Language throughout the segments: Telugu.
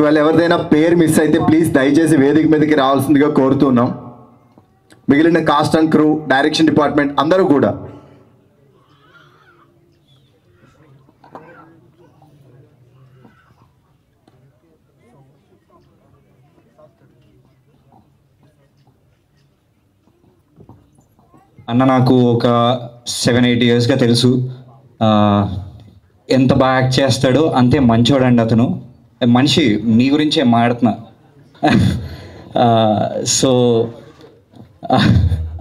ఒకవేళ ఎవరిదైనా పేరు మిస్ అయితే ప్లీజ్ దయచేసి వేదిక మీదకి రావాల్సిందిగా కోరుతున్నాం. మిగిలిన cost and crew, direction department అందరూ కూడా. అన్న నాకు ఒక 7-8 ఇయర్స్గా తెలుసు. ఎంత బాగా యాక్ట్ చేస్తాడో అంతే మంచోడండి అతను. మనిషి మీ గురించే మాట్లాడుతున్నా. సో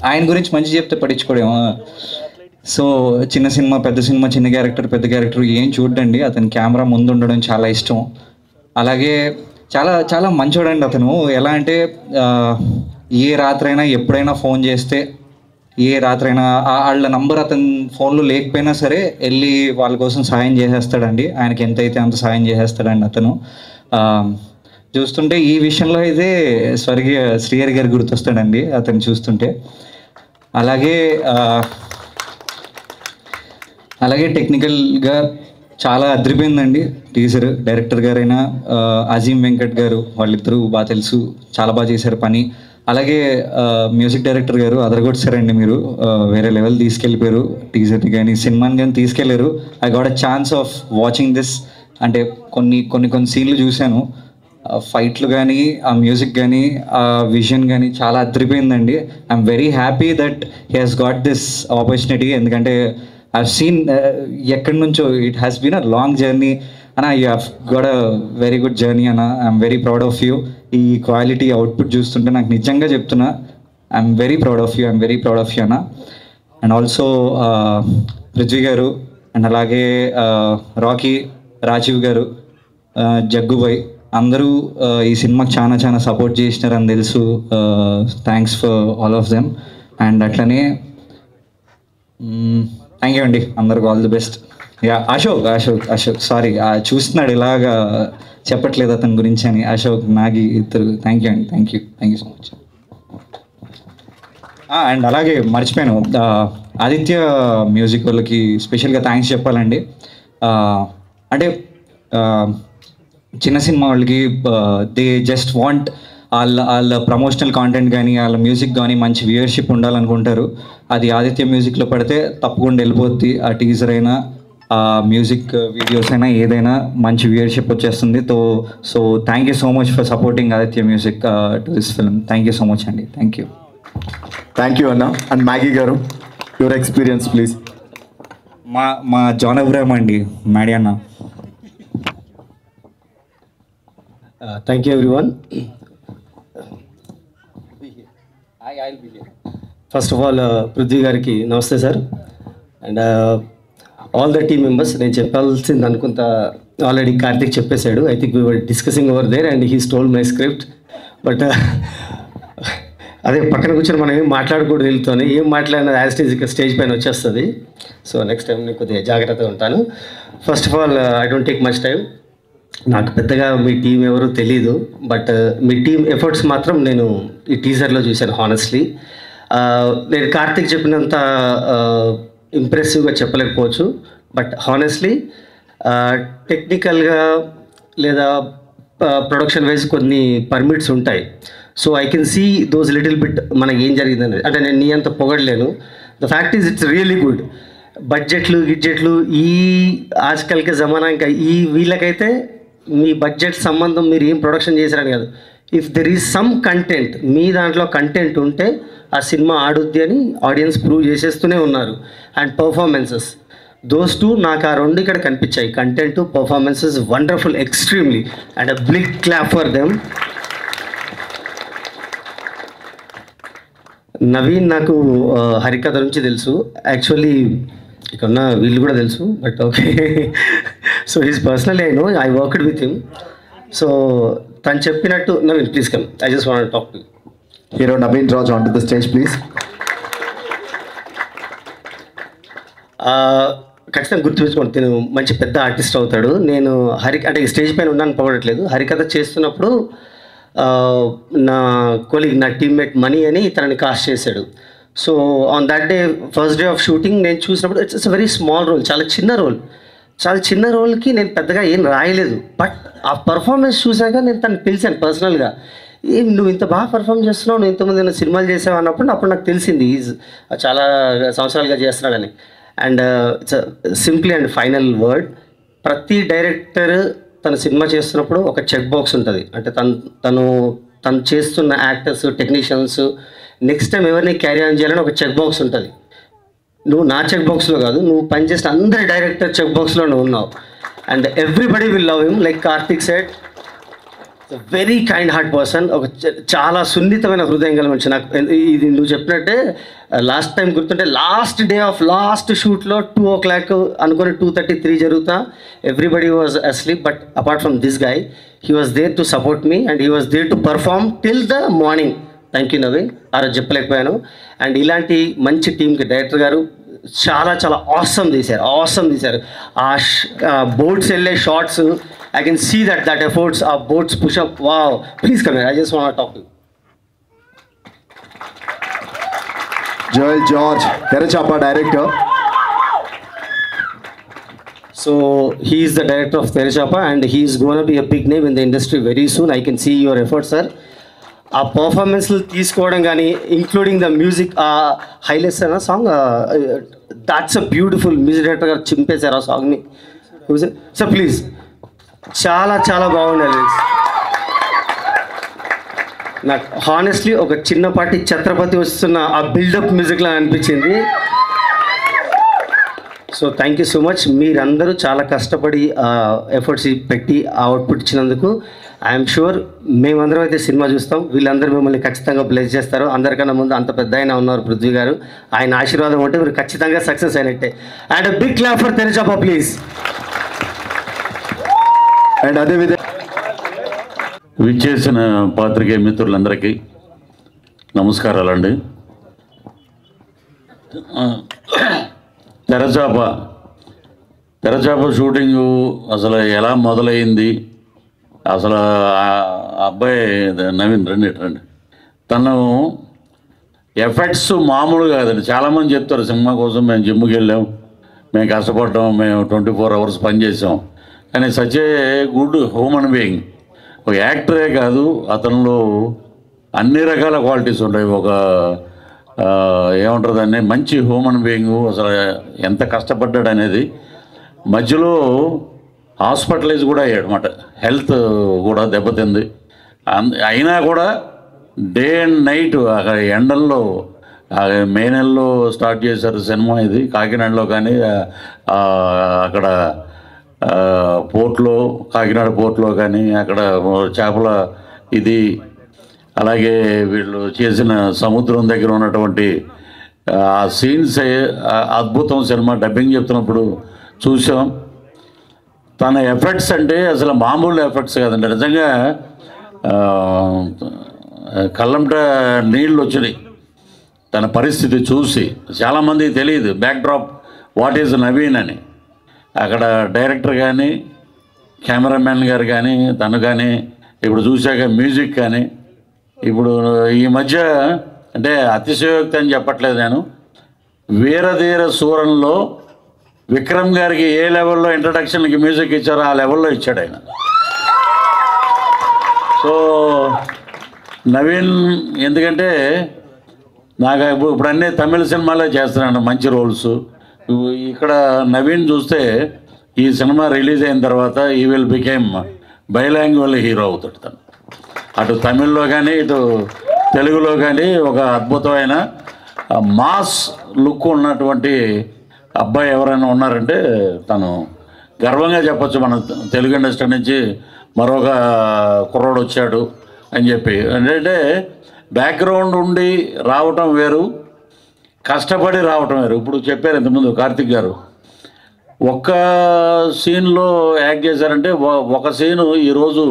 ఆయన గురించి మంచి చెప్తే పట్టించుకోడేమో. సో చిన్న సినిమా పెద్ద సినిమా, చిన్న క్యారెక్టర్ పెద్ద క్యారెక్టర్ ఏం చూడండి, అతని కెమెరా ముందు ఉండడం చాలా ఇష్టం. అలాగే చాలా చాలా మంచోడండి అతను. ఎలా అంటే ఏ రాత్రైనా ఎప్పుడైనా ఫోన్ చేస్తే, ఏ రాత్రైనా వాళ్ళ నంబర్ అతని ఫోన్లో లేకపోయినా సరే వెళ్ళి వాళ్ళ కోసం సాయం చేసేస్తాడండి. ఆయనకి ఎంతైతే అంత సాయం చేసేస్తాడండి అతను. చూస్తుంటే ఈ విషయంలో అయితే స్వర్గీయ శ్రీహరి గారు గుర్తొస్తాడండి అతను చూస్తుంటే. అలాగే టెక్నికల్గా చాలా అదిరిపోయిందండి టీజర్. డైరెక్టర్ గారైనా అజీమ్ వెంకట్ గారు, వాళ్ళిద్దరూ బాగా తెలుసు, చాలా బాగా చేశారు పని. అలాగే మ్యూజిక్ డైరెక్టర్ గారు అదరగొట్టారండి. మీరు వేరే లెవెల్ తీసుకెళ్ళిపోయారు టీజర్ని కానీ సినిమాని కానీ తీసుకెళ్ళారు. I got a chance of watching this. అంటే కొన్ని సీన్లు చూశాను, ఫైట్లు కానీ, ఆ మ్యూజిక్ కానీ, ఆ విజన్ కానీ చాలా అదిరిపోయిందండి. I'm very happy that he has got this opportunity. ఎందుకంటే ఐవ్ సీన్ ఎక్కడి నుంచో it has been a long journey అన్న. You have got a very good journey అన్న. I'm very proud of you. ఈ క్వాలిటీ అవుట్పుట్ చూస్తుంటే నాకు నిజంగా చెప్తున్నా, I'm very proud of you అన్న. అండ్ ఆల్సో పృథ్వీ గారు, అండ్ అలాగే రాకీ, రాజీవ్ గారు, జగ్గుబాయ్ అందరూ ఈ సినిమాకి చాలా చాలా సపోర్ట్ చేసినారని తెలుసు. Thanks for all of them. And అట్లనే థ్యాంక్ యూ అండి అందరికి. All the best. Yeah Ashok sorry చూస్తున్నాడు ఇలాగా చెప్పట్లేదు అతని గురించి అని. అశోక్, నాగి ఇద్దరు థ్యాంక్ యూ అండి. Thank you so much. And అలాగే మర్చిపోయాను, ఆదిత్య మ్యూజిక్ వాళ్ళకి స్పెషల్గా థ్యాంక్స్ చెప్పాలండి. అంటే చిన్న సినిమా వాళ్ళకి దే జస్ట్ వాంట్ వాళ్ళ ప్రమోషనల్ కాంటెంట్ కానీ, వాళ్ళ మ్యూజిక్ కానీ మంచి వ్యూయర్షిప్ ఉండాలనుకుంటారు. అది ఆదిత్య మ్యూజిక్లో పడితే తప్పకుండా వెళ్ళిపోద్ది. ఆ టీజర్ అయినా, ఆ మ్యూజిక్ వీడియోస్ అయినా, ఏదైనా మంచి వ్యూయర్షిప్ వచ్చేస్తుంది. So thank you so much for supporting Aditya music to this film. Thank you so much అండి. థ్యాంక్ యూ అన్న. అండ్ మ్యాగీ గారు, యువర్ ఎక్స్పీరియన్స్ ప్లీజ్. మా జాన్ అబ్రహం అండి, మ్యాడీ అన్న. Thank you everyone. First of all Prithvi గారికి నమస్తే sir. And all the team members. నేను చెప్పాల్సింది అనుకుంటా ఆల్రెడీ కార్తిక్ చెప్పేశాడు. I think we were discussing over there and he stole my script. But అదే పక్కన కూర్చొని మనం ఏం మాట్లాడకూడదు, వెళ్తాను ఏం మాట్లాడినా స్టేజ్ పైన వచ్చేస్తుంది. సో నెక్స్ట్ టైం నేను కొద్దిగా జాగ్రత్తగా ఉంటాను. First of all I don't take much time. నాకు పెద్దగా మీ టీం ఎవరో తెలీదు, బట్ మీ టీం ఎఫర్ట్స్ మాత్రం నేను ఈ టీజర్లో చూశాను. హానెస్ట్లీ నేను కార్తిక్ చెప్పినంత ఇంప్రెసివ్గా చెప్పలేకపోవచ్చు, బట్ హానెస్ట్లీ టెక్నికల్గా లేదా ప్రొడక్షన్ వైజ్ కొన్ని పర్మిట్స్ ఉంటాయి. So I can see those little bit మనకి ఏం జరిగిందని. అంటే నేను నీ అంత పొగడలేను. The fact is it's really good. బడ్జెట్లు ఈ ఆజ్కల్కే జమానా, ఇంకా ఈ వీళ్ళకైతే మీ బడ్జెట్ సంబంధం మీరు ఏం ప్రొడక్షన్ చేశారని కాదు. If there is some content, మీ దాంట్లో కంటెంట్ ఉంటే ఆ సినిమా ఆడుద్ది అని ఆడియన్స్ ప్రూవ్ చేసేస్తూనే ఉన్నారు. అండ్ పర్ఫార్మెన్సెస్, దోస్ టూ నాకు ఆ రెండు ఇక్కడ కనిపించాయి. Content, performances wonderful, extremely. And a big clap for them. Naveen నాకు హరికథ నుంచి తెలుసు. యాక్చువల్లీ ఇక్కడ ఉన్న వీళ్ళు కూడా తెలుసు, but okay. So he's personally I know, I worked with him. So తను చెప్పినట్టు, Naveen please come, I just want to talk to you. Hero Naveen Raj on to the stage please. ఖచ్చితంగా గుర్తుపెట్టుకోండి, నేను మంచి పెద్ద ఆర్టిస్ట్ అవుతాడు. నేను అంటే స్టేజ్ పైన ఉన్నాను పొగడట్లేదు. హరికథ చేస్తున్నప్పుడు నా కొలీగ్, నా టీమ్మేట్ మనీ అని తనని కాస్ట్ చేశాడు. So on that day, first day of shooting నేను చూసినప్పుడు ఇట్స్ వెరీ స్మాల్ రోల్, చాలా చిన్న రోల్. చాలా చిన్న రోల్కి నేను పెద్దగా ఏం రాయలేదు, బట్ ఆ పర్ఫార్మెన్స్ చూశాక నేను తను పిలిచాను పర్సనల్గా. ఏం నువ్వు ఇంత బాగా పర్ఫామ్ చేస్తున్నావు, నువ్వు ఇంతమంది నా సినిమాలు చేసావు అప్పుడు నాకు తెలిసింది ఈజ్ చాలా సంవత్సరాలుగా చేస్తున్నాడని. And it's simply and final word, ప్రతి డైరెక్టర్ తన సినిమా చేస్తున్నప్పుడు ఒక చెక్ బాక్స్ ఉంటుంది. అంటే తను చేస్తున్న యాక్టర్స్, టెక్నీషియన్స్ నెక్స్ట్ టైం ఎవరిని క్యారీ ఆన్ చేయాలని ఒక చెక్ బాక్స్ ఉంటుంది. నువ్వు నా చెక్ బాక్స్లో కాదు, నువ్వు పనిచేసిన అందరి డైరెక్టర్ చెక్ బాక్స్లో నువ్వు ఉన్నావు. And everybody will love him. Like Karthik said, very kind heart person, ఒక చాలా సున్నితమైన హృదయం గల మనిషి. నాకు ఇది నువ్వు చెప్పినట్టే లాస్ట్ టైం గుర్తుంటే లాస్ట్ డే ఆఫ్ లాస్ట్ షూట్లో 2 o'clock అనుకుని 2:33 జరుగుతా, everybody was asleep, but apart from this guy he was there to support me and he was there to perform till the morning. Thank you Naveen, ఆ రోజు చెప్పలేకపోయాను. అండ్ ఇలాంటి మంచి టీంకి డైరెక్టర్ గారు చాలా చాలా ఆసమ్ తీశారు. ఆ బోట్స్ వెళ్ళే shorts, I can see that efforts, our boats push up. Wow, please come here. I just want to talk to you. Joel George, Terrachappa director. So he is the director of Terrachappa and he is going to be a big name in the industry very soon. I can see your efforts, sir. ఆ పర్ఫార్మెన్స్లు తీసుకోవడం కానీ ఇంక్లూడింగ్ ద మ్యూజిక్, హైలైట్స్ అన్న song, that's a beautiful. Music director గారు చింపేశారు ఆ సాంగ్ని. సార్ ప్లీజ్, చాలా చాలా బాగుండాలి. నాకు హానెస్ట్లీ ఒక చిన్నపాటి ఛత్రపతి వస్తున్న ఆ బిల్డప్ మ్యూజిక్లా అనిపించింది. So thank you so much. మీరందరూ చాలా కష్టపడి ఎఫర్ట్స్ పెట్టి ఆ అవుట్పుట్ ఇచ్చినందుకు ఐఎమ్ షూర్ మేమందరం అయితే సినిమా చూస్తాం. వీళ్ళందరూ మిమ్మల్ని ఖచ్చితంగా బ్లెస్ చేస్తారు. అందరికన్నా ముందు అంత పెద్ద ఆయన ఉన్నారు పృథ్వీ గారు, ఆయన ఆశీర్వాదం ఉంటే మీరు ఖచ్చితంగా సక్సెస్ అయినట్టే. And big clap for Terachapa please. And అదేవిధంగా విచ్చేసిన పాత్రికేయ మిత్రులందరికీ నమస్కారాలండి. తెరచాప షూటింగు అసలు ఎలా మొదలైంది, అసలు ఆ అబ్బాయి నవీన్ రండి తను ఎఫెక్ట్స్ మామూలు కాదండి. చాలామంది చెప్తారు సినిమా కోసం మేము జిమ్కి వెళ్ళాం, మేము కష్టపడ్డాం, మేము 24 hours పనిచేసాం. కానీ such a good human being. ఒక యాక్టరే కాదు, అతనిలో అన్ని రకాల క్వాలిటీస్ ఉంటాయి. ఒక ఏమంటారు దాన్ని, మంచి హ్యూమన్ బీయింగ్. అసలు ఎంత కష్టపడ్డాడు అనేది. మధ్యలో హాస్పిటలైజ్ కూడా అయ్యాడు అన్నమాట, హెల్త్ కూడా దెబ్బతింది. అయినా కూడా డే అండ్ నైట్ అక్కడ ఎండల్లో, మే నెలలో స్టార్ట్ చేశారు సినిమా. ఇది కాకినాడలో కానీ అక్కడ పోర్ట్లో, కాకినాడ పోర్ట్లో కానీ అక్కడ చేపల ఇది, అలాగే వీళ్ళు చేసిన సముద్రం దగ్గర ఉన్నటువంటి ఆ సీన్స్ అద్భుతం. సినిమా డబ్బింగ్ చెప్తున్నప్పుడు చూసాం. తన ఎఫెక్ట్స్ అంటే అసలు మామూలు ఎఫెక్ట్స్ కాదండి. నిజంగా కళ్ళంట నీళ్ళు వచ్చినాయి తన పరిస్థితి చూసి. చాలామందికి తెలియదు back drop what is Naveen అని. అక్కడ డైరెక్టర్ కానీ, కెమెరామెన్ గారు కానీ, తను కానీ, ఇప్పుడు చూశాక మ్యూజిక్ కానీ, ఇప్పుడు ఈ మధ్య అంటే అతిశయోక్తి అని చెప్పట్లేదు నేను, వీరధీర సూరంలో విక్రమ్ గారికి ఏ లెవెల్లో ఇంట్రడక్షన్కి మ్యూజిక్ ఇచ్చారో ఆ లెవెల్లో ఇచ్చాడు ఆయన. సో నవీన్ ఎందుకంటే నాకు ఇప్పుడు అన్నీ తమిళ సినిమాలో చేస్తున్నాను మంచి రోల్స్. ఇక్కడ నవీన్ చూస్తే ఈ సినిమా రిలీజ్ అయిన తర్వాత ఈ విల్ బికేమ్ బైలాంగ్వేజ్ హీరో అవుతాడు తను. అటు తమిళ్లో కానీ ఇటు తెలుగులో కానీ ఒక అద్భుతమైన మాస్ లుక్ ఉన్నటువంటి అబ్బాయి ఎవరైనా ఉన్నారంటే తను గర్వంగా చెప్పచ్చు. మన తెలుగు ఇండస్ట్రీ నుంచి మరొక కుర్రోడు వచ్చాడు అని చెప్పి. అంటే బ్యాక్గ్రౌండ్ ఉండి రావటం వేరు, కష్టపడి రావటం వేరు. ఇప్పుడు చెప్పారు ఇంతకుముందు కార్తిక్ గారు, ఒక్క సీన్లో యాక్ట్ చేశారంటే ఒక సీను ఈరోజు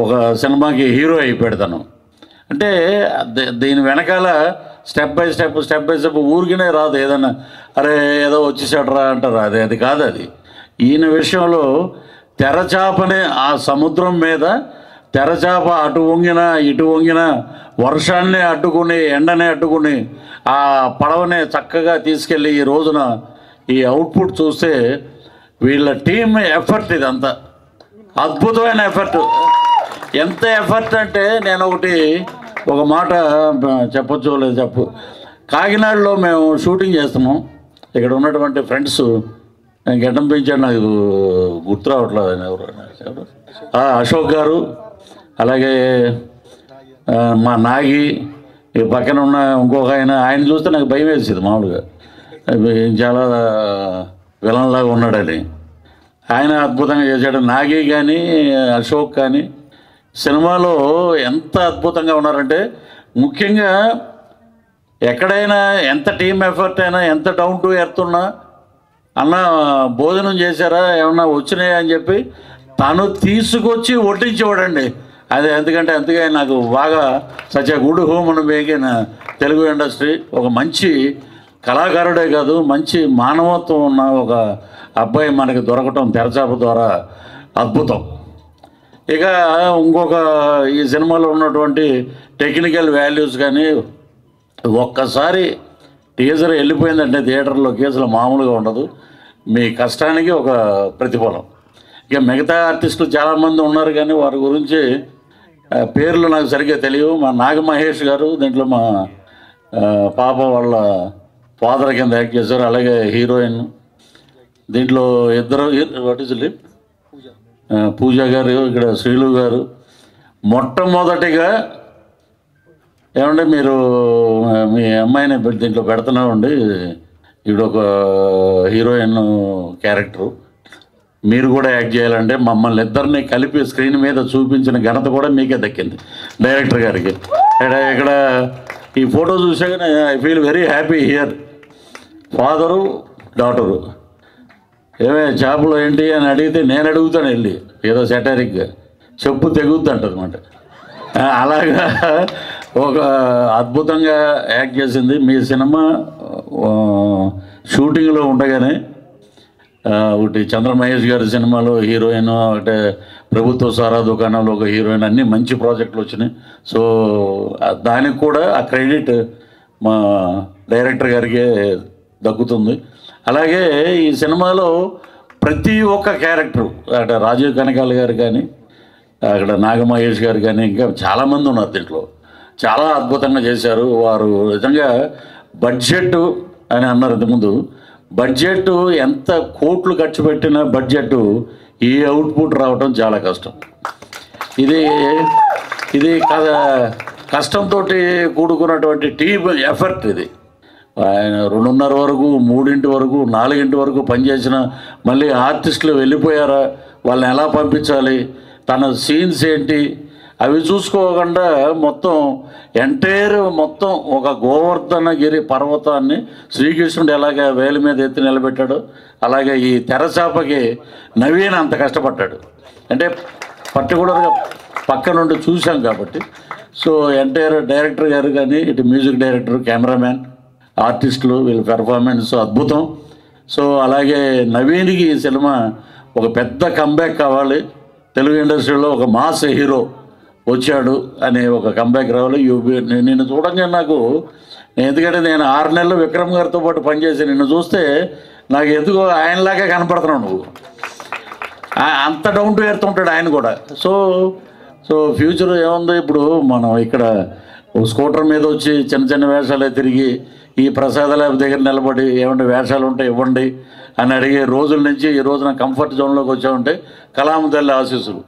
ఒక సినిమాకి హీరో అయిపోయాడు తను. అంటే దీని వెనకాల స్టెప్ బై స్టెప్ ఊరికినే రాదు. ఏదన్నా అరే ఏదో వచ్చేసాడరా అంటారు, అది కాదు. అది ఈయన విషయంలో తెరచాపనే ఆ సముద్రం మీద తెరచాప అటు వంగినా ఇటు వంగినా వర్షాన్ని అడ్డుకుని ఎండనే అడ్డుకుని ఆ పడవనే చక్కగా తీసుకెళ్ళి ఈ రోజున ఈ అవుట్పుట్ చూస్తే వీళ్ళ టీమ్ ఎఫర్ట్ ఇదంతా అద్భుతమైన ఎఫర్ట్. ఎంత ఎఫర్ట్ అంటే నేను ఒక మాట చెప్పొచ్చు లేదు చెప్పు. కాకినాడలో మేము షూటింగ్ చేస్తున్నాం. ఇక్కడ ఉన్నటువంటి ఫ్రెండ్స్ గడ్డం పెంచాడు, నాకు గుర్తు రావట్లేదు ఆయన ఎవరు. అశోక్ గారు, అలాగే మా నాగి, ఈ పక్కన ఉన్న ఇంకొక ఆయన చూస్తే నాకు భయం వేసేది మామూలుగా, చాలా విలన్లాగా ఉన్నాడని. ఆయన అద్భుతంగా చేశాడు. నాగి కానీ అశోక్ కానీ సినిమాలో ఎంత అద్భుతంగా ఉన్నారంటే, ముఖ్యంగా ఎక్కడైనా ఎంత టీమ్ ఎఫర్ట్ అయినా, ఎంత డౌన్ టు ఎర్త్ ఉన్నా, అన్న భోజనం చేశారా, ఏమన్నా వచ్చినాయా అని చెప్పి తను తీసుకొచ్చి వడ్డించేవాడండి. అది ఎందుకంటే అందుకే నాకు బాగా such a good human being in Telugu industry. ఒక మంచి కళాకారుడే కాదు, మంచి మానవత్వం ఉన్న ఒక అబ్బాయి మనకి దొరకటం తెరచాప ద్వారా అద్భుతం. ఇక ఇంకొక ఈ సినిమాలో ఉన్నటువంటి టెక్నికల్ వాల్యూస్ కానీ, ఒక్కసారి టీజర్ వెళ్ళిపోయిందంటే థియేటర్లోకి అసలు మామూలుగా ఉండదు. మీ కష్టానికి ఒక ప్రతిఫలం. ఇక మిగతా ఆర్టిస్టులు చాలామంది ఉన్నారు కానీ వారి గురించి పేర్లు నాకు సరిగ్గా తెలియవు. మా నాగ మహేష్ గారు దీంట్లో మా పాప వాళ్ళ ఫాదర్ కింద యాక్ట్ చేశారు. అలాగే హీరోయిన్ దీంట్లో ఇద్దరు, వాట్ ఈజ్ లిప్, పూజ గారు, ఇక్కడ శ్రీలు గారు. మొట్టమొదటిగా ఏమంటే మీరు మీ అమ్మాయిని దీంట్లో పెడుతున్నామండి, ఈవిడొక హీరోయిన్ క్యారెక్టరు, మీరు కూడా యాక్ట్ చేయాలంటే మమ్మల్ని ఇద్దరిని కలిపి స్క్రీన్ మీద చూపించిన ఘనత కూడా మీకే దక్కింది, డైరెక్టర్ గారికి. ఇక్కడ ఈ ఫోటో చూసాక I feel very happy here. Father daughter ఏమే చేపలు ఏంటి అని అడిగితే నేను అడుగుతాను వెళ్ళి, ఏదో సెటారిక్గా చెప్పు తెగుద్ది అంటదన్నమాట. అలాగా ఒక అద్భుతంగా యాక్ట్ చేసింది. మీ సినిమా షూటింగ్లో ఉండగానే ఒకటి చంద్ర మహేష్ గారి సినిమాలో హీరోయిన్, ఒకటి ప్రభుత్వ సారా దుకాణంలో ఒక హీరోయిన్, అన్నీ మంచి ప్రాజెక్టులు వచ్చినాయి. సో దానికి కూడా ఆ క్రెడిట్ మా డైరెక్టర్ గారికే దక్కుతుంది. అలాగే ఈ సినిమాలో ప్రతి ఒక్క క్యారెక్టరు, అక్కడ రాజీవ్ కనకాల గారు కానీ, అక్కడ నాగమహేష్ గారు కానీ, ఇంకా చాలామంది ఉన్నారు దీంట్లో, చాలా అద్భుతంగా చేశారు. వారు నిజంగా బడ్జెట్ అని అన్నారు ఇంతకుముందు, బడ్జెట్ ఎంత కోట్లు ఖర్చు పెట్టిన బడ్జెట్ ఈ అవుట్పుట్ రావడం చాలా కష్టం. ఇది కష్టంతో కూడుకున్నటువంటి టీమ్ ఎఫర్ట్. ఇది ఆయన 2:30 వరకు, 3 వరకు, 4 వరకు పనిచేసిన, మళ్ళీ ఆర్టిస్టులు వెళ్ళిపోయారా, వాళ్ళని ఎలా పంపించాలి, తన సీన్స్ ఏంటి, అవి చూసుకోకుండా మొత్తం మొత్తం ఒక గోవర్ధనగిరి పర్వతాన్ని శ్రీకృష్ణుడు ఎలాగ వేలి మీద ఎత్తి నిలబెట్టాడో అలాగే ఈ తెరచాపకి నవీన్ అంత కష్టపడ్డాడు. అంటే పర్టికులర్గా పక్క నుండి చూసాం కాబట్టి. సో డైరెక్టర్ గారు కానీ, ఇటు మ్యూజిక్ డైరెక్టర్, కెమెరామ్యాన్, ఆర్టిస్టులు, వీళ్ళ పెర్ఫార్మెన్స్ అద్భుతం. సో అలాగే నవీన్కి ఈ సినిమా ఒక పెద్ద కంబ్యాక్ కావాలి, తెలుగు ఇండస్ట్రీలో ఒక మాస్ హీరో వచ్చాడు అనే ఒక కంబ్యాక్ రావాలి. నిన్ను చూడంగా నాకు, ఎందుకంటే నేను 6 నెలలు విక్రమ్ గారితో పాటు పనిచేసి నిన్ను చూస్తే నాకు ఎందుకో ఆయనలాగా కనపడుతున్నావు నువ్వు. అంత డౌన్ టు ఎర్త్ ఉంటాడు ఆయన కూడా. సో ఫ్యూచర్ ఏముంది, ఇప్పుడు మనం ఇక్కడ స్కూటర్ మీద వచ్చి చిన్న చిన్న వేషాలే తిరిగి ఈ ప్రసాదాల దగ్గర నిలబడి ఏమంటే వేషాలు ఉంటే ఇవ్వండి అని అడిగే రోజుల నుంచి ఈ రోజున కంఫర్ట్ జోన్లోకి వచ్చావంటే కలాం తల్లి ఆశీస్సులు.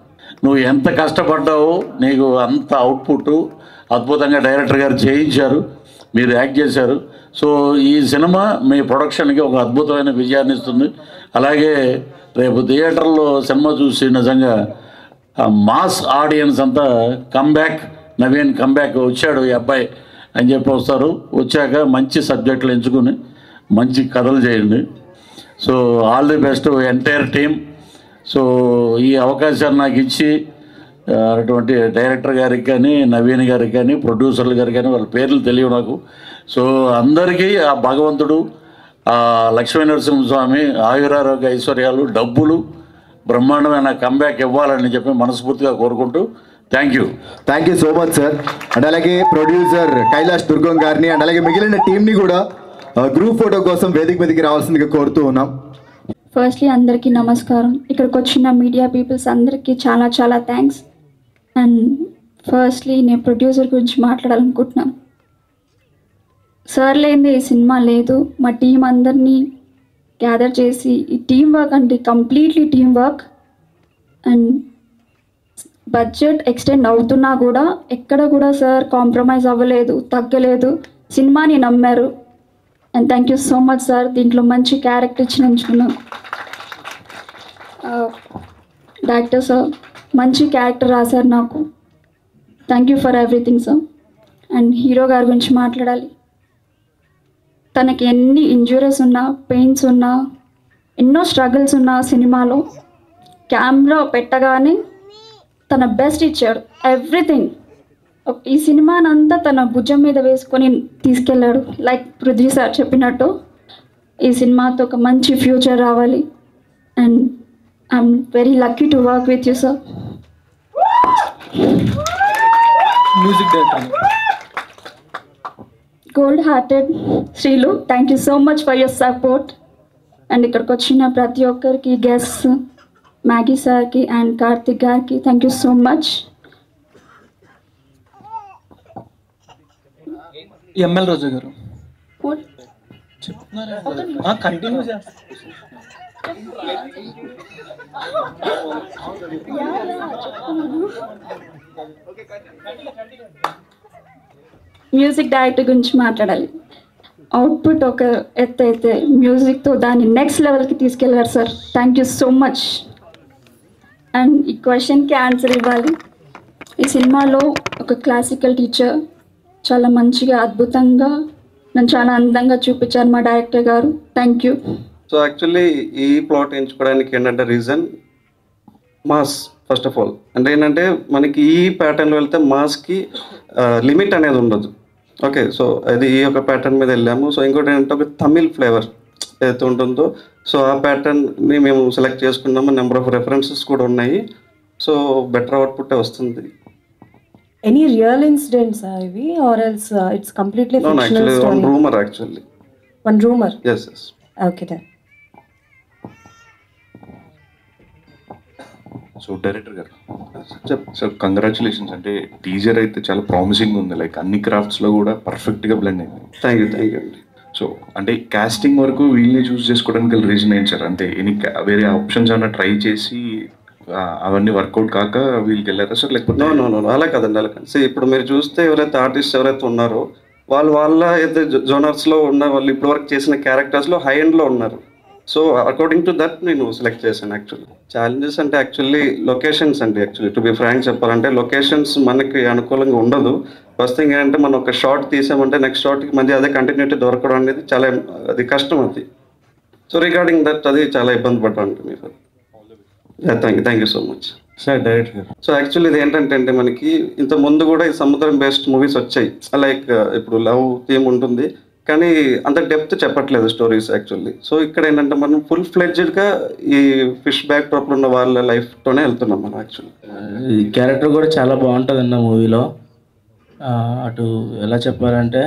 నువ్వు ఎంత కష్టపడ్డావో నీకు అంత అవుట్పుట్ అద్భుతంగా డైరెక్టర్ గారు చేయించారు, మీరు యాక్ట్ చేశారు. సో ఈ సినిమా మీ ప్రొడక్షన్కి ఒక అద్భుతమైన విజయాన్ని ఇస్తుంది. అలాగే రేపు థియేటర్లో సినిమా చూసి నిజంగా మాస్ ఆడియన్స్ అంతా కంబ్యాక్, నవీన్ కంబ్యాక్ వచ్చాడు ఈ అబ్బాయి అని చెప్పి వస్తారు. వచ్చాక మంచి సబ్జెక్టులు ఎంచుకుని మంచి కథలు చేయండి. So all the best entire team. So ఈ అవకాశాన్ని నాకు ఇచ్చి అటువంటి డైరెక్టర్ గారికి కానీ, నవీన్ గారికి కానీ, ప్రొడ్యూసర్ల గారికి కానీ, వాళ్ళ పేర్లు తెలియవు నాకు. సో అందరికీ ఆ భగవంతుడు, ఆ లక్ష్మీ నరసింహస్వామి ఆయురారోగ్య ఐశ్వర్యాలు, డబ్బులు, బ్రహ్మాండమైన కంబ్యాక్ ఇవ్వాలని చెప్పి మనస్ఫూర్తిగా కోరుకుంటూ thank you so much sir. And అలాగే ప్రొడ్యూసర్ కైలాష్ దుర్గం గారిని అండ్ అలాగే మిగిలిన టీంని కూడా గ్రూప్ ఫోటో కోసం వేదిక మీదకి రావాల్సిందిగా కోరుతూ ఉన్నాం. ఫస్ట్లీ అందరికీ నమస్కారం. ఇక్కడికి వచ్చిన మీడియా పీపుల్స్ అందరికీ చాలా చాలా థ్యాంక్స్. అండ్ ఫస్ట్లీ నేను ప్రొడ్యూసర్ గురించి మాట్లాడాలనుకుంటున్నాను. సార్ లేనిదే ఈ సినిమా లేదు. మా టీం అందరినీ గ్యాదర్ చేసి ఈ టీం వర్క్ అంటే completely team work. And budget extend అవుతున్నా కూడా ఎక్కడ కూడా సార్ కాంప్రమైజ్ అవ్వలేదు, తగ్గలేదు, సినిమాని నమ్మారు. And thank you so much sir. దీంట్లో మంచి క్యారెక్టర్ ఇచ్చినందుకున్నాను. డైరెక్టర్ సార్ మంచి క్యారెక్టర్ రాశారు నాకు. Thank you for everything sir. And hero గారి గురించి మాట్లాడాలి. తనకి ఎన్ని ఇంజురీస్ ఉన్నా, పెయిన్స్ ఉన్నా, ఎన్నో స్ట్రగుల్స్ ఉన్నా సినిమాలో కెమెరా పెట్టగానే తన బెస్ట్ ఇచ్చాడు. ఎవ్రీథింగ్ ఈ సినిమానంతా తన భుజం మీద వేసుకొని తీసుకెళ్ళాడు. లైక్ పృథ్వీ సార్ చెప్పినట్టు ఈ సినిమాతో ఒక మంచి ఫ్యూచర్ రావాలి. And I'm very lucky to work with you sir. Music director gold hearted Srilu, thank you so much for your support. And ఇక్కడికి వచ్చిన ప్రతి ఒక్కరికి, గెస్ట్ మ్యాగీ సార్కి అండ్ కార్తిక్ గారికి thank you so much. ML Roja garu continue చేస్తారు. మ్యూజిక్ డైరెక్టర్ గురించి మాట్లాడాలి. అవుట్పుట్ ఒక ఎత్తు అయితే మ్యూజిక్తో దాన్ని నెక్స్ట్ లెవెల్కి తీసుకెళ్ళారు sir. Thank you so much. And ఈ క్వశ్చన్కి ఆన్సర్ ఇవ్వాలి. ఈ సినిమాలో ఒక క్లాసికల్ టీచర్ చాలా మంచిగా, అద్భుతంగా, నన్ను చాలా అందంగా చూపించారు మా డైరెక్టర్ గారు. Thank you. సో యాక్చువల్లీ ఈ ప్లాట్ ఎంచుకోవడానికి ఏంటంటే reason mass. First of all అంటే ఏంటంటే మనకి ఈ ప్యాటర్న్లో వెళ్తే మాస్కి లిమిట్ అనేది ఉండదు. ఓకే, సో అది ఈ యొక్క ప్యాటర్న్ మీద వెళ్ళాము. సో ఇంకోటి ఏంటంటే ఒక తమిళ్ ఫ్లేవర్ ఏదైతే ఉంటుందో, సో ఆ ప్యాటర్న్ని మేము సెలెక్ట్ చేసుకున్నాము. నెంబర్ ఆఫ్ రెఫరెన్సెస్ కూడా ఉన్నాయి. సో బెటర్ అవుట్పుట్ వస్తుంది. Any real incidents ivi or else it's completely No, fictional actually story? one rumor actually. One rumor? Yes. Okay then. So director గారు సార్ కంగ్రాచులేషన్స్. అంటే టీజర్ అయితే చాలా ప్రామిసింగ్ ఉంది. లైక్ అన్ని క్రాఫ్ట్స్లో కూడా పర్ఫెక్ట్గా బ్లెండ్ అయింది. థ్యాంక్ యూ అండి. సో అంటే కాస్టింగ్ వరకు వీళ్ళని చూస్ చేసుకోవడానికి రీజన్ ఏంటి సార్? అంటే వేరే ఆప్షన్స్ ఏమైనా ట్రై చేసి అవన్నీ వర్కౌట్ కాక వీళ్ళకి వెళ్ళారా సార్? లేకపోతే నో అలా కాదండి, అలా కాదు. ఇప్పుడు మీరు చూస్తే ఎవరైతే ఆర్టిస్ట్ ఎవరైతే ఉన్నారో వాళ్ళ అయితే జోనర్స్లో ఉన్న వాళ్ళు ఇప్పుడు వరకు చేసిన క్యారెక్టర్స్లో హై ఎండ్లో ఉన్నారు. సో అకార్డింగ్ టు దట్ నేను సెలెక్ట్ చేశాను. యాక్చువల్లీ ఛాలెంజెస్ అంటే యాక్చువల్లీ లొకేషన్స్ అండి. యాక్చువల్లీ టు బి ఫ్రాంక్ చెప్పాలంటే లొకేషన్స్ మనకి అనుకూలంగా ఉండదు. ఫస్ట్ థింగ్ ఏంటంటే మనం ఒక షార్ట్ తీసామంటే నెక్స్ట్ షార్ట్కి మధ్య అదే కంటిన్యూటీ దొరకడం అనేది చాలా అది కష్టం అది. సో రిగార్డింగ్ దట్ అది చాలా ఇబ్బంది పడ్డాను మీరు. Thank you so much sir director. So actually ఇది ఏంటంటే అంటే మనకి ఇంత ముందు కూడా ఈ సముద్రం బేస్డ్ మూవీస్ వచ్చాయి. లైక్ ఇప్పుడు లవ్ థీమ్ ఉంటుంది కానీ అంత డెప్త్ చెప్పట్లేదు స్టోరీస్ యాక్చువల్లీ. సో ఇక్కడ ఏంటంటే మనం ఫుల్ ఫ్లెడ్జ్డ్గా ఈ ఫిష్ బ్యాక్ డ్రాప్లో ఉన్న వాళ్ళ లైఫ్తోనే వెళ్తున్నాం మనం యాక్చువల్లీ. ఈ క్యారెక్టర్ కూడా చాలా బాగుంటుంది అన్న మూవీలో. అటు ఎలా చెప్పాలంటే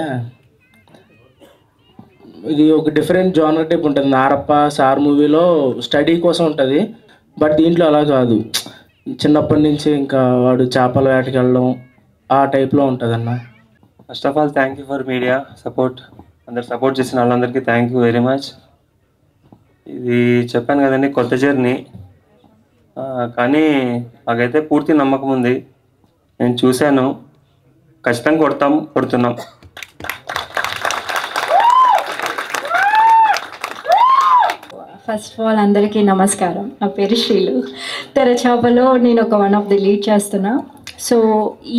ఇది ఒక డిఫరెంట్ జానర్ టైప్ ఉంటుంది. నారప్ప సార్ మూవీలో స్టడీ కోసం ఉంటుంది, బట్ దీంట్లో అలా కాదు. చిన్నప్పటి నుంచి ఇంకా వాడు చేపల వేటకి వెళ్ళడం ఆ టైప్లో ఉంటుంది అన్న. First of all thank you for media support. అందరు సపోర్ట్ చేసిన వాళ్ళందరికీ థ్యాంక్ యూ వెరీ మచ్. ఇది చెప్పాను కదండి, కొత్త జర్నీ, కానీ మాకైతే పూర్తి నమ్మకం ఉంది. నేను చూశాను, ఖచ్చితంగా కొడుతున్నాం. ఫస్ట్ ఆఫ్ ఆల్ అందరికీ నమస్కారం. నా పేరు శ్రీలు. తెరచాపలో నేను ఒక వన్ ఆఫ్ ది లీడ్ చేస్తున్నా. సో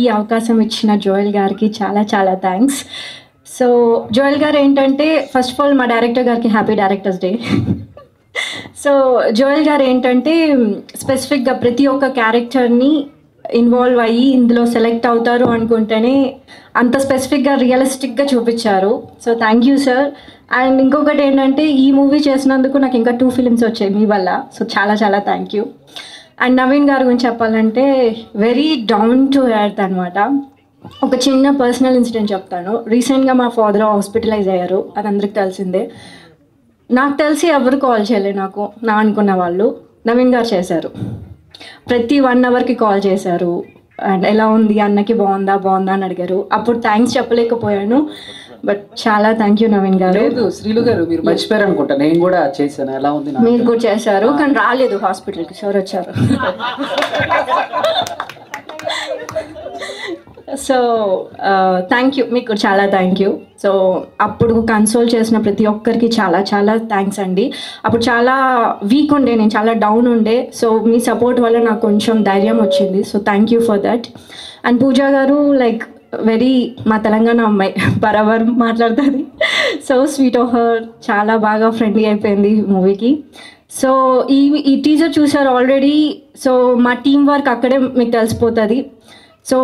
ఈ అవకాశం ఇచ్చిన జోయల్ గారికి చాలా చాలా థ్యాంక్స్. సో జోయల్ గారు ఏంటంటే ఫస్ట్ ఆఫ్ ఆల్ మా డైరెక్టర్ గారికి happy directors day. So Joel గారు ఏంటంటే స్పెసిఫిక్గా ప్రతి ఒక్క క్యారెక్టర్ని ఇన్వాల్వ్ అయ్యి ఇందులో సెలెక్ట్ అవుతారు అనుకుంటేనే అంత స్పెసిఫిక్గా రియలిస్టిక్గా చూపించారు. So thank you sir. And ఇంకొకటి ఏంటంటే ఈ మూవీ చేసినందుకు నాకు ఇంకా 2 ఫిలిమ్స్ వచ్చాయి మీ వల్ల. సో చాలా చాలా థ్యాంక్ యూ. అండ్ నవీన్ గారి గురించి చెప్పాలంటే వెరీ డౌన్ టు ఎర్త్ అనమాట. ఒక చిన్న పర్సనల్ ఇన్సిడెంట్ చెప్తాను. రీసెంట్గా మా ఫాదర్ హాస్పిటలైజ్ అయ్యారు, అది అందరికి తెలిసిందే. నాకు తెలిసి ఎవరు కాల్ చేయలేదు నాకు నా అనుకున్న వాళ్ళు. నవీన్ గారు చేశారు. ప్రతి 1 అవర్కి కాల్ చేశారు అండ్ ఎలా ఉంది అన్నకి, బాగుందా అని అడిగారు. అప్పుడు థ్యాంక్స్ చెప్పలేకపోయాను, బట్ చాలా థ్యాంక్ యూ నవీన్ గారు. లేదు శ్రీలు గారు, మీరు మర్చిపోయారు అనుకుంటా, నేను కూడా చేశాను. ఎలా ఉంది? మీరు కూడా చేశారు, కానీ రాలేదు హాస్పిటల్కి. సార్ వచ్చారు. సో థ్యాంక్ యూ, మీకు చాలా థ్యాంక్ యూ. సో అప్పుడు కన్సోల్ చేసిన ప్రతి ఒక్కరికి చాలా చాలా థ్యాంక్స్ అండి. అప్పుడు చాలా వీక్ ఉండే, నేను చాలా డౌన్ ఉండే. సో మీ సపోర్ట్ వల్ల నాకు కొంచెం ధైర్యం వచ్చింది. So thank you for that. And Pooja garu like very మా తెలంగాణ అమ్మాయి, బరాబర్ మాట్లాడుతుంది. సో స్వీట్ ఆఫ్ హర్, చాలా బాగా ఫ్రెండ్లీ అయిపోయింది మూవీకి. సో ఈ టీజర్ చూసారు ఆల్రెడీ. సో మా టీం వర్క్ అక్కడే మీకు తెలిసిపోతుంది. సో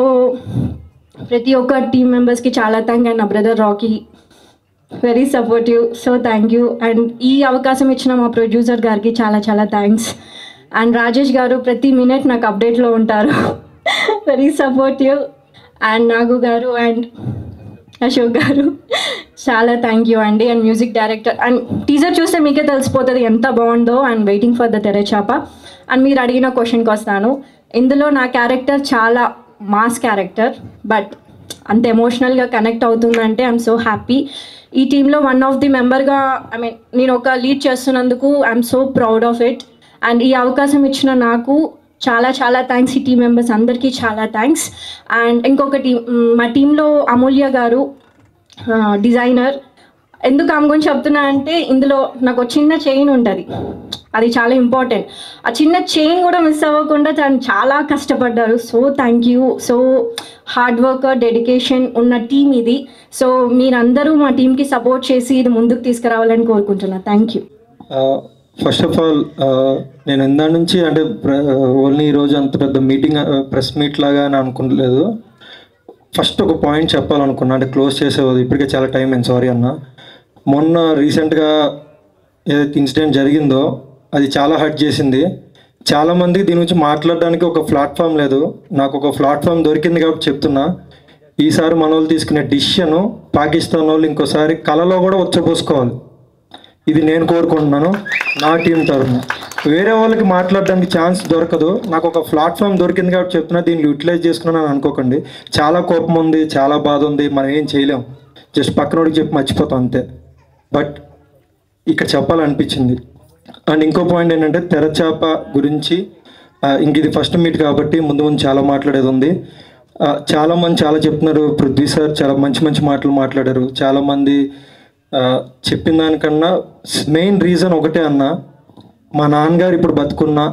ప్రతి ఒక్క టీమ్ మెంబర్స్కి చాలా థ్యాంక్. అండ్ నా brother Rocky very supportive. So thank you. And ఈ అవకాశం ఇచ్చిన మా ప్రొడ్యూసర్ గారికి చాలా చాలా థ్యాంక్స్. అండ్ రాజేష్ గారు ప్రతి మినిట్ నాకు అప్డేట్లో ఉంటారు, వెరీ సపోర్టివ్. అండ్ నాగు గారు అండ్ అశోక్ గారు చాలా థ్యాంక్ యూ అండి. And music director, and teaser చూస్తే మీకే తెలిసిపోతుంది ఎంత బాగుందో. And waiting for the Terachapa. And మీరు అడిగిన క్వశ్చన్కి వస్తాను. ఇందులో నా క్యారెక్టర్ చాలా మాస్ క్యారెక్టర్, బట్ అంత ఎమోషనల్గా కనెక్ట్ అవుతుందంటే ఐఎమ్ సో హ్యాపీ. ఈ టీంలో వన్ ఆఫ్ ది మెంబర్గా నేను ఒక లీడ్ చేస్తున్నందుకు I'm so proud of it. And ఈ అవకాశం ఇచ్చిన నాకు చాలా చాలా థ్యాంక్స్. ఈ టీం మెంబర్స్ అందరికీ చాలా థ్యాంక్స్. అండ్ ఇంకొకటి, మా టీంలో అమూల్య గారు డిజైనర్. ఎందుకు ఆమె గురించి చెప్తున్నా అంటే, ఇందులో నాకు చిన్న చైన్ ఉంటుంది, అది చాలా ఇంపార్టెంట్. ఆ చిన్న చైన్ కూడా మిస్ అవ్వకుండా తను చాలా కష్టపడ్డారు. So thank you. So hard work, dedication ఉన్న టీం ఇది. సో మీరందరూ మా టీంకి సపోర్ట్ చేసి ఇది ముందుకు తీసుకురావాలని కోరుకుంటున్నాను. Thank you. First of all నేను ఇందా నుంచి అంటే ఓన్లీ ఈరోజు అంత పెద్ద మీటింగ్ ప్రెస్ మీట్ లాగా అని అనుకోలేదు. ఫస్ట్ ఒక పాయింట్ చెప్పాలనుకున్నా, అంటే క్లోజ్ చేసేది ఇప్పటికే చాలా టైం అయింది, సారీ అన్న. మొన్న రీసెంట్గా ఏదైతే ఇన్సిడెంట్ జరిగిందో అది చాలా హర్ట్ చేసింది. చాలామంది దీని గురించి మాట్లాడడానికి ఒక ప్లాట్ఫామ్ లేదు. నాకు ఒక ప్లాట్ఫామ్ దొరికింది కాబట్టి చెప్తున్నా. ఈసారి మన వాళ్ళు తీసుకునే డిసిషను పాకిస్తాన్ వాళ్ళు ఇంకోసారి కళలో కూడా వచ్చపోసుకోవాలి. ఇది నేను కోరుకుంటున్నాను నా టీం తరఫున. వేరే వాళ్ళకి మాట్లాడడానికి ఛాన్స్ దొరకదు. నాకు ఒక ప్లాట్ఫామ్ దొరికింది కాబట్టి చెప్తున్నా, దీన్ని యూటిలైజ్ చేసుకున్నాను అనుకోకండి. చాలా కోపం ఉంది, చాలా బాధ ఉంది, మనం ఏం చేయలేం, జస్ట్ పక్కనోడికి చెప్పి మర్చిపోతాం అంతే. బట్ ఇక్కడ చెప్పాలనిపించింది. అండ్ ఇంకో పాయింట్ ఏంటంటే తెరచాప గురించి, ఇంక ఇది ఫస్ట్ మీట్ కాబట్టి ముందు ముందు చాలా మాట్లాడేది ఉంది. చాలామంది చాలా చెప్తున్నారు, పృథ్వీ సార్ చాలా మంచి మంచి మాటలు మాట్లాడారు. చాలామంది చెప్పిన దానికన్నా మెయిన్ రీజన్ ఒకటే అన్న, మా నాన్నగారు ఇప్పుడు బతుకున్నా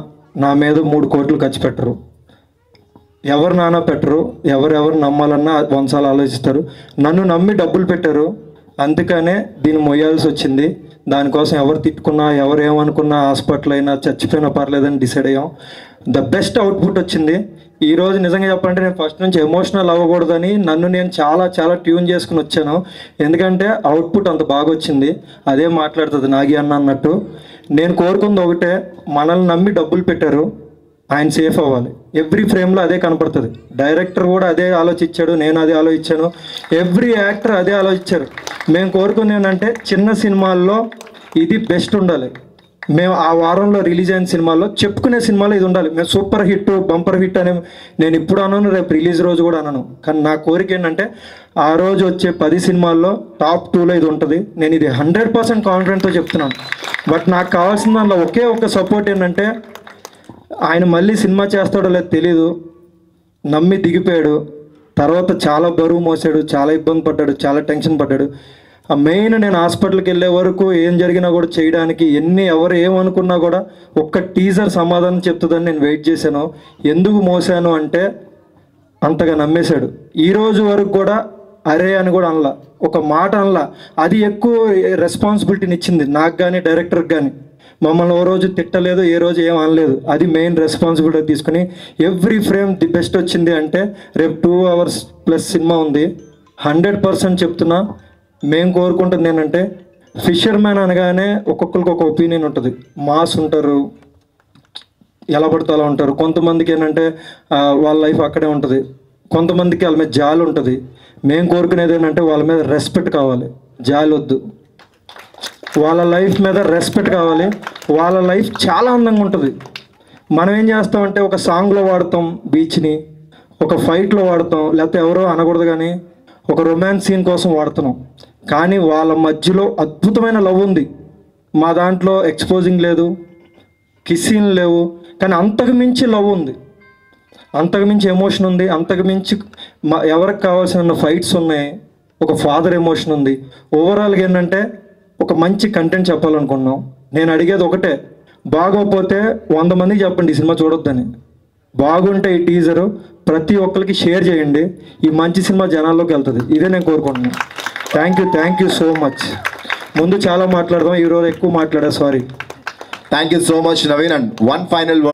నా మీద 3 కోట్లు ఖర్చు పెట్టరు. ఎవరు నాన్న పెట్టరు, ఎవరెవరు నమ్మాలన్నా 100 సార్లు ఆలోచిస్తారు. నన్ను నమ్మి డబ్బులు పెట్టారు, అందుకనే దీన్ని మొయ్యాల్సి వచ్చింది. దానికోసం ఎవరు తిట్టుకున్నా, ఎవరు ఏమనుకున్నా, హాస్పిటల్ అయినా చచ్చిపోయినా పర్లేదని డిసైడ్ అయ్యాం. ద బెస్ట్ అవుట్పుట్ వచ్చింది. ఈరోజు నిజంగా చెప్పాలంటే నేను ఫస్ట్ నుంచి ఎమోషనల్ అవ్వకూడదని నన్ను నేను చాలా చాలా ట్యూన్ చేసుకుని వచ్చాను. ఎందుకంటే అవుట్పుట్ అంత బాగా వచ్చింది. అదే మాట్లాడుతుంది నాగి అన్న అన్నట్టు. నేను కోరుకుంది ఒకటే, మనల్ని నమ్మి డబ్బులు పెట్టారు, ఆయన సేఫ్ అవ్వాలి. ఎవ్రీ ఫ్రేమ్లో అదే కనపడుతుంది. డైరెక్టర్ కూడా అదే ఆలోచించాడు, నేను అదే ఆలోచించాను, ఎవ్రీ యాక్టర్ అదే ఆలోచించారు. మేము కోరుకుంది ఏంటంటే చిన్న సినిమాల్లో ఇది బెస్ట్ ఉండాలి. మేము ఆ వారంలో రిలీజ్ అయిన సినిమాల్లో చెప్పుకునే సినిమాలో ఇది ఉండాలి. మేము సూపర్ హిట్, బంపర్ హిట్ అని నేను ఇప్పుడు అనను, రేపు రిలీజ్ రోజు కూడా అనను. కానీ నా కోరిక ఏంటంటే ఆ రోజు వచ్చే 10 సినిమాల్లో టాప్ 2లో ఇది ఉంటుంది. నేను ఇది 100% కాన్ఫిడెంట్తో చెప్తున్నాను. బట్ నాకు కావాల్సిన దానిలో ఒకే ఒక సపోర్ట్ ఏంటంటే, ఆయన మళ్ళీ సినిమా చేస్తాడో లేదో తెలీదు, నమ్మి దిగిపోయాడు. తర్వాత చాలా బరువు మోసాడు, చాలా ఇబ్బంది పడ్డాడు, చాలా టెన్షన్ పడ్డాడు. మెయిన్ నేను హాస్పిటల్కి వెళ్ళే వరకు ఏం జరిగినా కూడా చేయడానికి ఎవరు ఏమనుకున్నా కూడా ఒక్క టీజర్ సమాధానం చెప్తుందని నేను వెయిట్ చేశాను. ఎందుకు మోసాను అంటే అంతగా నమ్మేశాడు. ఈ రోజు వరకు కూడా అరే అని కూడా అనలా, ఒక మాట అనలా. అది ఎక్కువ రెస్పాన్సిబిలిటీని ఇచ్చింది నాకు కానీ డైరెక్టర్కి కానీ. మమ్మల్ని ఓ రోజు తిట్టలేదు, ఏ రోజు ఏం అనలేదు. అది మెయిన్ రెస్పాన్సిబిలిటీ తీసుకుని ఎవ్రీ ఫ్రేమ్ ది బెస్ట్ వచ్చింది. అంటే రేపు 2 hours ప్లస్ సినిమా ఉంది. 100% చెప్తున్నా. మేము కోరుకుంటుంది ఏంటంటే, ఫిషర్మ్యాన్ అనగానే ఒక్కొక్కరికి ఒక ఒపీనియన్ ఉంటుంది. మాస్ ఉంటారు, ఎలా పడితే అలా ఉంటారు. కొంతమందికి ఏంటంటే వాళ్ళ లైఫ్ అక్కడే ఉంటుంది, కొంతమందికి వాళ్ళ మీద జాలి ఉంటుంది. మేము కోరుకునేది ఏంటంటే వాళ్ళ మీద రెస్పెక్ట్ కావాలి, జాలి వద్దు. వాళ్ళ లైఫ్ మీద రెస్పెక్ట్ కావాలి. వాళ్ళ లైఫ్ చాలా అందంగా ఉంటుంది. మనం ఏం చేస్తామంటే ఒక సాంగ్లో వాడతాం బీచ్ని, ఒక ఫైట్లో వాడతాం, లేకపోతే ఎవరో అనకూడదు కానీ ఒక రొమాన్స్ సీన్ కోసం వాడుతున్నాం. కానీ వాళ్ళ మధ్యలో అద్భుతమైన లవ్ ఉంది. మా దాంట్లో ఎక్స్పోజింగ్ లేదు, కిస్సీన్ లేవు, కానీ అంతకు మించి లవ్ ఉంది, అంతకు మించి ఎమోషన్ ఉంది, అంతకు మించి ఎవరికి కావాల్సిన ఫైట్స్ ఉన్నాయి, ఒక ఫాదర్ ఎమోషన్ ఉంది. ఓవరాల్గా ఏంటంటే ఒక మంచి కంటెంట్ చెప్పాలనుకున్నాం. నేను అడిగేది ఒకటే, బాగోకపోతే 100 మందికి చెప్పండి ఈ సినిమా చూడొద్దని. బాగుంటే ఈ టీజరు ప్రతి ఒక్కరికి షేర్ చేయండి. ఈ మంచి సినిమా జనాల్లోకి వెళ్తుంది. ఇదే నేను కోరుకుంటున్నాను. Thank you so much. ముందు చాలా మాట్లాడదాం, ఈరోజు ఎక్కువ మాట్లాడా, sorry. Thank you so much Naveen. And one final